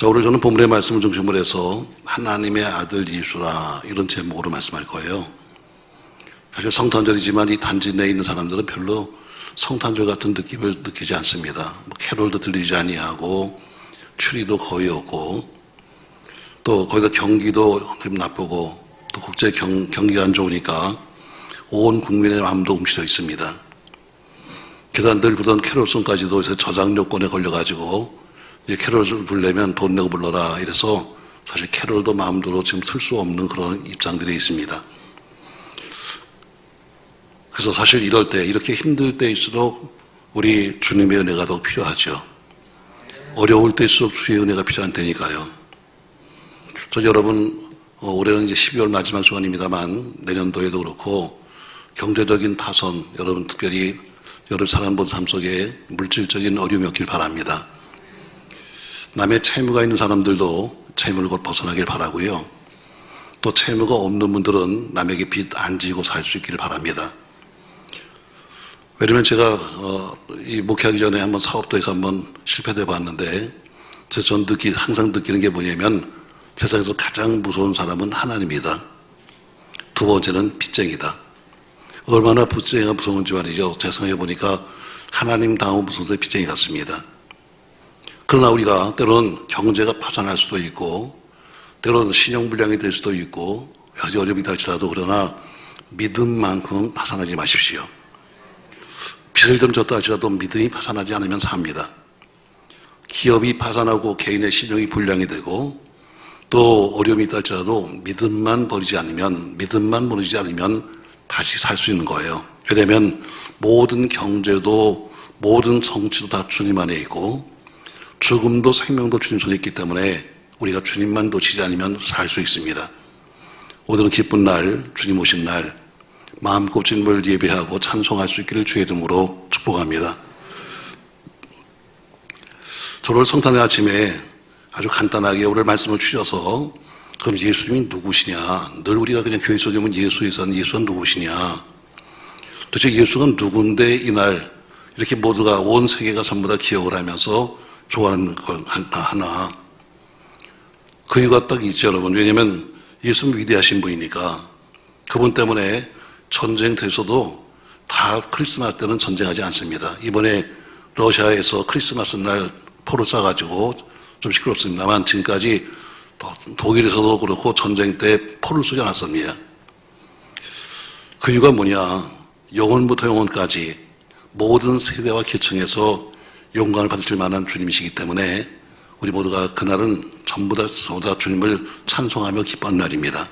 자, 오늘 저는 본문의 말씀을 중심으로 해서 하나님의 아들 예수라 이런 제목으로 말씀할 거예요. 사실 성탄절이지만 이 단지 내에 있는 사람들은 별로 성탄절 같은 느낌을 느끼지 않습니다. 캐롤도 들리지 아니하고 추리도 거의 없고 또 거기다 경기도 나쁘고 또 국제 경기가 안 좋으니까 온 국민의 마음도 움츠려 있습니다. 게다가 늘 부르던 캐롤송까지도 이제 저작 요건에 걸려가지고 캐롤을 부르려면 돈 내고 불러라 이래서 사실 캐롤도 마음대로 지금 쓸 수 없는 그런 입장들이 있습니다. 그래서 사실 이럴 때 이렇게 힘들 때일수록 우리 주님의 은혜가 더 필요하죠. 어려울 때일수록 주의 은혜가 필요한 때니까요. 저 여러분 올해는 이제 12월 마지막 주간입니다만 내년도에도 그렇고 경제적인 파손 여러분 특별히 여러 사람들 삶 속에 물질적인 어려움이 없길 바랍니다. 남의 채무가 있는 사람들도 채무를 곧 벗어나길 바라고요. 또 채무가 없는 분들은 남에게 빚 안 지고 살 수 있기를 바랍니다. 왜냐면 제가 이 목회하기 전에 한번 사업도 해서 한번 실패돼 봤는데 전 항상 느끼는 게 뭐냐면 세상에서 가장 무서운 사람은 하나님이다. 두 번째는 빚쟁이다. 얼마나 빚쟁이가 무서운지 말이죠. 제 생각해 보니까 하나님 다음 무서운 빚쟁이 같습니다. 그러나 우리가 때로는 경제가 파산할 수도 있고 때로는 신용불량이 될 수도 있고 여러 가지 어려움이 닥치더라도 그러나 믿음만큼은 파산하지 마십시오. 빚을 좀 졌다 할지라도 믿음이 파산하지 않으면 삽니다. 기업이 파산하고 개인의 신용이 불량이 되고 또 어려움이 있다 할지라도 믿음만 무너지지 않으면 다시 살 수 있는 거예요. 왜냐하면 모든 경제도 모든 정치도 다 주님 안에 있고 죽음도 생명도 주님 손에 있기 때문에 우리가 주님만 놓치지 않으면 살 수 있습니다. 오늘은 기쁜 날, 주님 오신 날 마음껏 주님을 예배하고 찬송할 수 있기를 주의 이름으로 축복합니다. 오늘 성탄의 아침에 아주 간단하게 오늘 말씀을 주셔서 그럼 예수님이 누구시냐? 늘 우리가 그냥 교회 속에 오면 예수가 누구시냐? 도대체 예수가 누군데 이날 이렇게 모두가 온 세계가 전부 다 기억을 하면서 좋아하는 거 하나. 그 이유가 딱 있죠, 여러분. 왜냐면 예수는 위대하신 분이니까 그분 때문에 전쟁 돼서도 다 크리스마스 때는 전쟁하지 않습니다. 이번에 러시아에서 크리스마스 날 포를 쏴가지고 좀 시끄럽습니다만 지금까지 독일에서도 그렇고 전쟁 때 포를 쏘지 않았습니다. 그 이유가 뭐냐? 영혼부터 영혼까지 모든 세대와 계층에서 영광을 받으실 만한 주님이시기 때문에 우리 모두가 그날은 전부 다 주님을 찬송하며 기뻐하는 날입니다.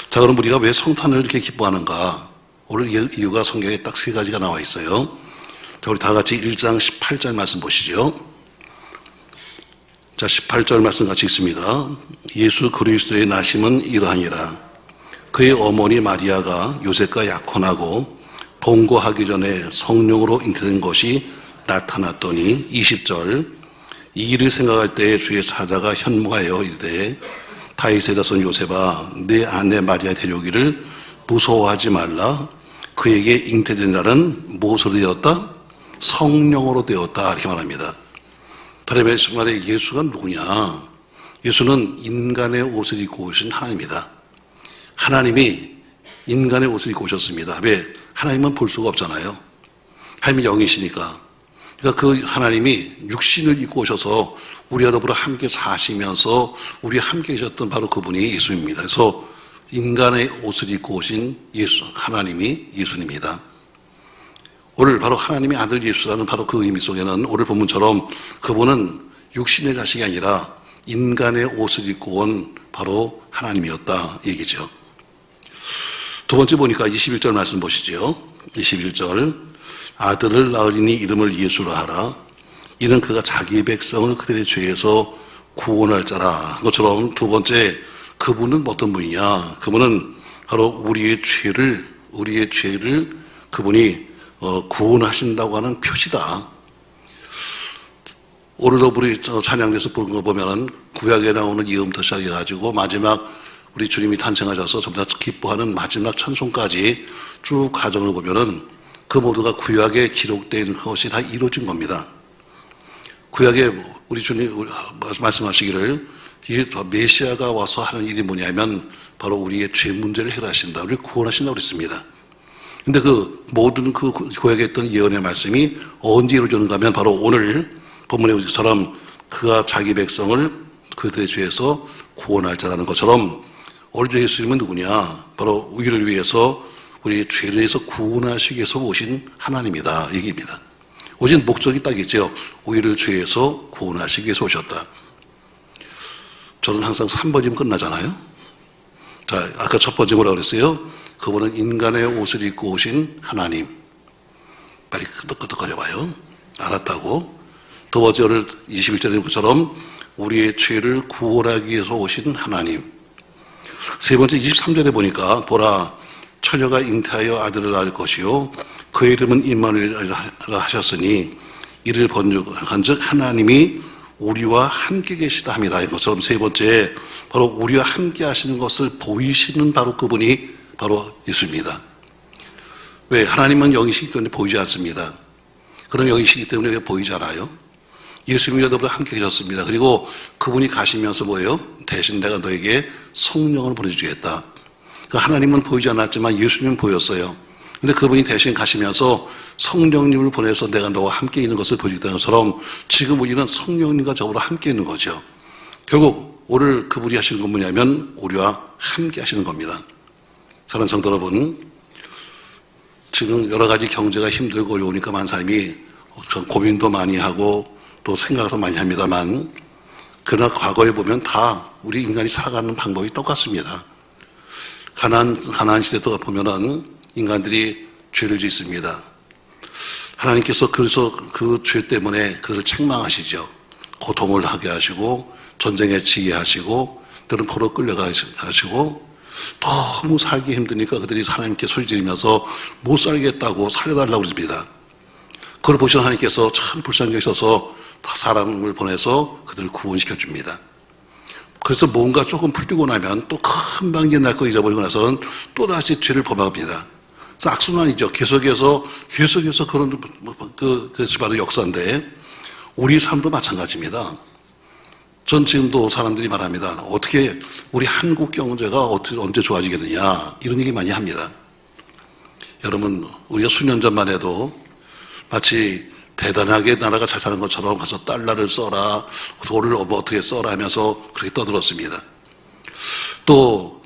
자, 그럼 우리가 왜 성탄을 이렇게 기뻐하는가? 오늘 이유가 성경에 딱 세 가지가 나와 있어요. 자, 우리 다 같이 1장 18절 말씀 보시죠. 자, 18절 말씀 같이 읽습니다. 예수 그리스도의 나심은 이러하니라. 그의 어머니 마리아가 요셉과 약혼하고 동거하기 전에 성령으로 잉태된 것이 나타났더니 20절 이 일을 생각할 때에 주의 사자가 현무하여 이르되 다윗의 자손 요셉아 내 아내 마리아 데려오기를 무서워하지 말라. 그에게 잉태된 자는 무엇으로 되었다? 성령으로 되었다. 이렇게 말합니다. 다른 말에 예수가 누구냐? 예수는 인간의 옷을 입고 오신 하나님이다. 하나님이 인간의 옷을 입고 오셨습니다. 왜? 하나님은 볼 수가 없잖아요. 하나님이 영이시니까. 그러니까 그 하나님이 육신을 입고 오셔서 우리와 더불어 함께 사시면서 우리와 함께 계셨던 바로 그분이 예수입니다. 그래서 인간의 옷을 입고 오신 예수, 하나님이 예수님이다. 오늘 바로 하나님의 아들 예수라는 바로 그 의미 속에는 오늘 본문처럼 그분은 육신의 자식이 아니라 인간의 옷을 입고 온 바로 하나님이었다 얘기죠. 두 번째 보니까 21절 말씀 보시죠. 21절 아들을 낳으리니 이름을 예수라 하라. 이는 그가 자기 백성을 그들의 죄에서 구원할 자라. 그것처럼 두 번째 그분은 어떤 분이냐? 그분은 바로 우리의 죄를 그분이 구원하신다고 하는 표시다. 오늘도 우리 찬양에서 부른 거 보면은 구약에 나오는 이음부터 시작해가지고 마지막 우리 주님이 탄생하셔서 전부 다 기뻐하는 마지막 찬송까지 쭉 과정을 보면은 그 모두가 구약에 기록되어 있는 것이 다 이루어진 겁니다. 구약에 우리 주님 말씀하시기를 이 메시아가 와서 하는 일이 뭐냐면 바로 우리의 죄 문제를 해결하신다. 우리를 구원하신다고 그랬습니다. 근데 그 모든 그 구약에 있던 예언의 말씀이 언제 이루어졌는가 하면 바로 오늘 본문의 것처럼 그가 자기 백성을 그들의 죄에서 구원할 자라는 것처럼 오늘 예수님은 누구냐? 바로 우리를 위해서 우리의 죄를 위해서 구원하시기 위해서 오신 하나님이다. 얘기입니다. 오신 목적이 딱 있죠. 우리를 죄에서 구원하시기 위해서 오셨다. 저는 항상 3번이면 끝나잖아요. 자, 아까 첫 번째 뭐라고 그랬어요? 그분은 인간의 옷을 입고 오신 하나님. 빨리 끄덕끄덕거려 봐요. 알았다고. 두 번째를 21절에 것처럼 우리의 죄를 구원하기 위해서 오신 하나님. 세 번째 23절에 보니까 보라 처녀가 잉태하여 아들을 낳을 것이요 그의 이름은 임마누엘이라 하셨으니 이를 번역한 즉 하나님이 우리와 함께 계시다 함이라. 이것처럼 세 번째 바로 우리와 함께 하시는 것을 보이시는 바로 그분이 바로 예수입니다. 왜? 하나님은 영이시기 때문에 보이지 않습니다. 그런 영이시기 때문에 보이지 않아요. 예수님이라도 함께 계셨습니다. 그리고 그분이 가시면서 뭐예요? 대신 내가 너에게 성령을 보내주겠다. 그 하나님은 보이지 않았지만 예수님은 보였어요. 근데 그분이 대신 가시면서 성령님을 보내서 내가 너와 함께 있는 것을 보여주겠다는 것처럼 지금 우리는 성령님과 저보다 함께 있는 거죠. 결국 오늘 그분이 하시는 건 뭐냐면 우리와 함께 하시는 겁니다. 사랑하는 성도 여러분, 지금 여러 가지 경제가 힘들고 어려우니까 많은 사람이 고민도 많이 하고 또 생각도 많이 합니다만 그러나 과거에 보면 다 우리 인간이 살아가는 방법이 똑같습니다. 가나안 시대도 보면은 인간들이 죄를 짓습니다. 하나님께서 그래서 그 죄 때문에 그들을 책망하시죠. 고통을 하게 하시고 전쟁에 지게 하시고 때로는 포로 끌려가시고 너무 살기 힘드니까 그들이 하나님께 소리 지르면서 못 살겠다고 살려달라고 그럽니다. 그걸 보신 하나님께서 참 불쌍히 여기셔서 사람을 보내서 그들을 구원시켜 줍니다. 그래서 뭔가 조금 풀리고 나면 또 금방 옛날 거 잊어버리고 나서는 또다시 죄를 범합니다. 그래서 악순환이죠. 계속해서 그런 그것이 바로 역사인데 우리 삶도 마찬가지입니다. 전 지금도 사람들이 말합니다. 어떻게 우리 한국 경제가 언제 좋아지겠느냐 이런 얘기 많이 합니다. 여러분 우리가 수년 전만 해도 마치 대단하게 나라가 잘 사는 것처럼 가서 달러를 써라 돈을 어떻게 써라 하면서 그렇게 떠들었습니다. 또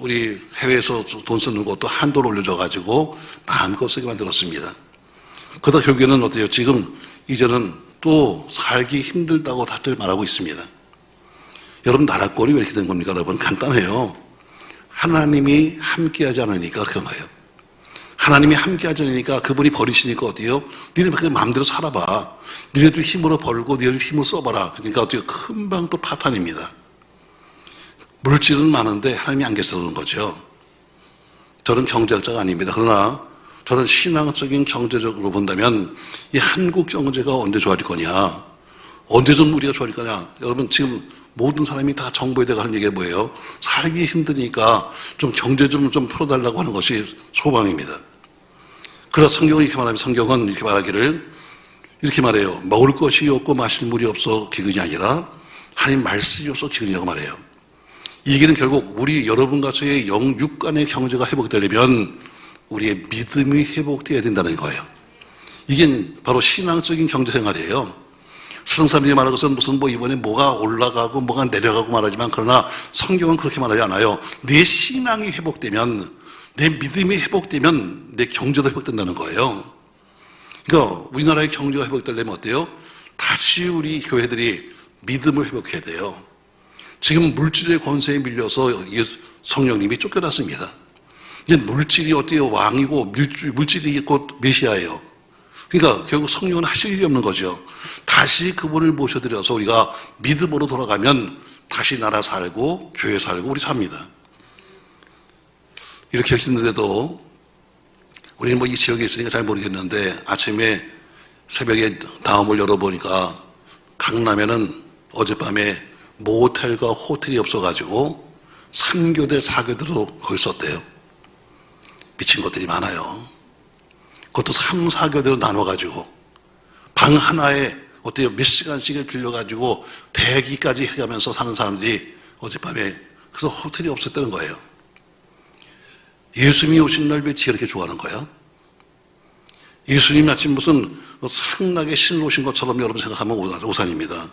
우리 해외에서 돈 쓰는 것도 한도를 올려줘가지고 마음껏 쓰게 만들었습니다. 그러다 결국에는 어때요? 지금 이제는 또 살기 힘들다고 다들 말하고 있습니다. 여러분 나라 꼴이 왜 이렇게 된 겁니까? 여러분 간단해요. 하나님이 함께하지 않으니까 그런 거예요. 하나님이 함께하지 않으니까 그분이 버리시니까 어때요? 니네 그냥 마음대로 살아봐. 니네들 힘으로 벌고 니네들 힘으로 써봐라. 그러니까 어때요? 금방 또 파탄입니다. 물질은 많은데 하나님이 안 계셔서 그런 거죠. 저는 경제학자가 아닙니다. 그러나 저는 신앙적인 경제적으로 본다면 이 한국 경제가 언제 좋아질 거냐, 언제 좀 우리가 좋아질 거냐. 여러분 지금 모든 사람이 다 정부에 대해 하는 얘기가 뭐예요? 살기 힘드니까 좀 경제 좀 풀어달라고 하는 것이 소망입니다. 그래서 성경은 이렇게 말하면 성경은 이렇게 말하기를 이렇게 말해요. 먹을 것이 없고 마실 물이 없어 기근이 아니라 하나님 말씀이 없어 기근이라고 말해요. 이 얘기는 결국 우리 여러분과 저의 육간의 경제가 회복되려면 우리의 믿음이 회복되어야 된다는 거예요. 이게 바로 신앙적인 경제생활이에요. 세상 사람들이 말하는 것은 무슨 이번에 뭐가 올라가고 뭐가 내려가고 말하지만 그러나 성경은 그렇게 말하지 않아요. 내 신앙이 회복되면, 내 믿음이 회복되면 내 경제도 회복된다는 거예요. 그러니까 우리나라의 경제가 회복되려면 어때요? 다시 우리 교회들이 믿음을 회복해야 돼요. 지금 물질의 권세에 밀려서 성령님이 쫓겨났습니다. 이제 물질이 어때요? 왕이고 물질이 곧 메시아예요. 그러니까 결국 성령은 하실 일이 없는 거죠. 다시 그분을 모셔드려서 우리가 믿음으로 돌아가면 다시 나라 살고 교회 살고 우리 삽니다. 이렇게 했는데도 우리는 이 지역에 있으니까 잘 모르겠는데 아침에 새벽에 다음을 열어보니까 강남에는 어젯밤에 모텔과 호텔이 없어가지고 3교대 4교대로 거기 썼대요. 미친 것들이 많아요. 그것도 3, 4교대로 나눠가지고 방 하나에 어때요? 몇 시간씩을 빌려가지고 대기까지 해가면서 사는 사람들이 어젯밤에 그래서 호텔이 없었다는 거예요. 예수님이 오신 날 왜 이렇게 좋아하는 거예요? 예수님이 마치 무슨 상락의 신을 오신 것처럼 여러분 생각하면 오산입니다.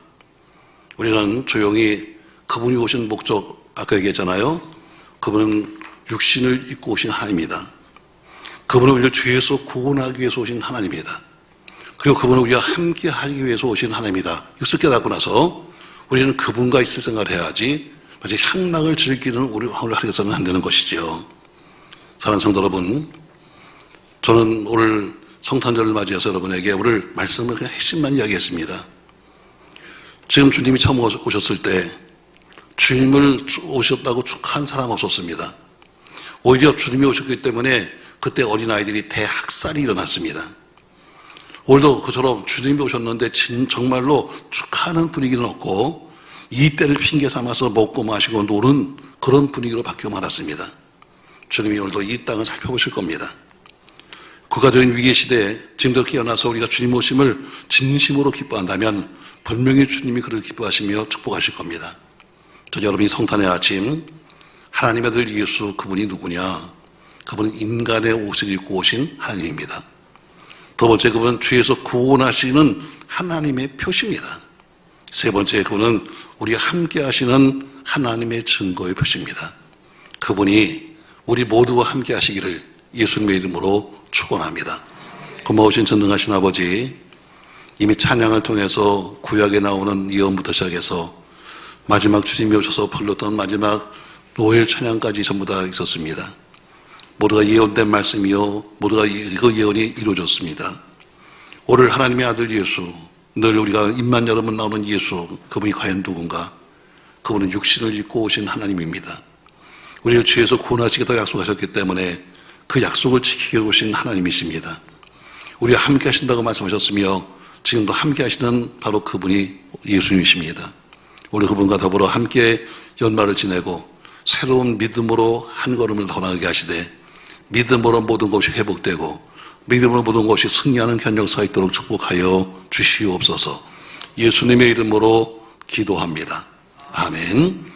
우리는 조용히 그분이 오신 목적 아까 얘기했잖아요. 그분은 육신을 입고 오신 하나님입니다. 그분은 우리를 죄에서 구원하기 위해서 오신 하나님입니다. 그리고 그분은 우리와 함께 하기 위해서 오신 하나님입니다. 이것을 깨닫고 나서 우리는 그분과 있을 생각을 해야지 마치 향락을 즐기는 우리 하루를 해서는 안 되는 것이지요. 사랑하는 성도 여러분, 저는 오늘 성탄절을 맞이해서 여러분에게 오늘 말씀을 그냥 핵심만 이야기했습니다. 지금 주님이 처음 오셨을 때 주님을 오셨다고 축하한 사람 없었습니다. 오히려 주님이 오셨기 때문에 그때 어린아이들이 대학살이 일어났습니다. 오늘도 그처럼 주님이 오셨는데 정말로 축하하는 분위기는 없고 이 때를 핑계 삼아서 먹고 마시고 노는 그런 분위기로 바뀌어 말았습니다. 주님이 오늘도 이 땅을 살펴보실 겁니다. 국가적인 위기 시대에 지금도 깨어나서 우리가 주님 오심을 진심으로 기뻐한다면 분명히 주님이 그를 기뻐하시며 축복하실 겁니다. 저 여러분이 성탄의 아침 하나님의 아들 예수 그분이 누구냐? 그분은 인간의 옷을 입고 오신 하나님입니다. 두 번째 그분은 죄에서 구원하시는 하나님의 표시입니다. 세 번째 그분은 우리가 함께 하시는 하나님의 증거의 표시입니다. 그분이 우리 모두와 함께 하시기를 예수님의 이름으로 축원합니다. 고마우신 전능하신 아버지, 이미 찬양을 통해서 구약에 나오는 예언부터 시작해서 마지막 주님이 오셔서 불렀던 마지막 노엘 찬양까지 전부 다 있었습니다. 모두가 예언된 말씀이요 모두가 그 예언이 이루어졌습니다. 오늘 하나님의 아들 예수, 늘 우리가 입만 열으면 나오는 예수, 그분이 과연 누군가? 그분은 육신을 입고 오신 하나님입니다. 우리를 죄에서 구원하시겠다고 약속하셨기 때문에 그 약속을 지키게 오신 하나님이십니다. 우리와 함께 하신다고 말씀하셨으며 지금도 함께 하시는 바로 그분이 예수님이십니다. 우리 그분과 더불어 함께 연말을 지내고 새로운 믿음으로 한 걸음을 더 나가게 하시되 믿음으로 모든 것이 회복되고 믿음으로 모든 것이 승리하는 견력사 있도록 축복하여 주시옵소서. 예수님의 이름으로 기도합니다. 아멘.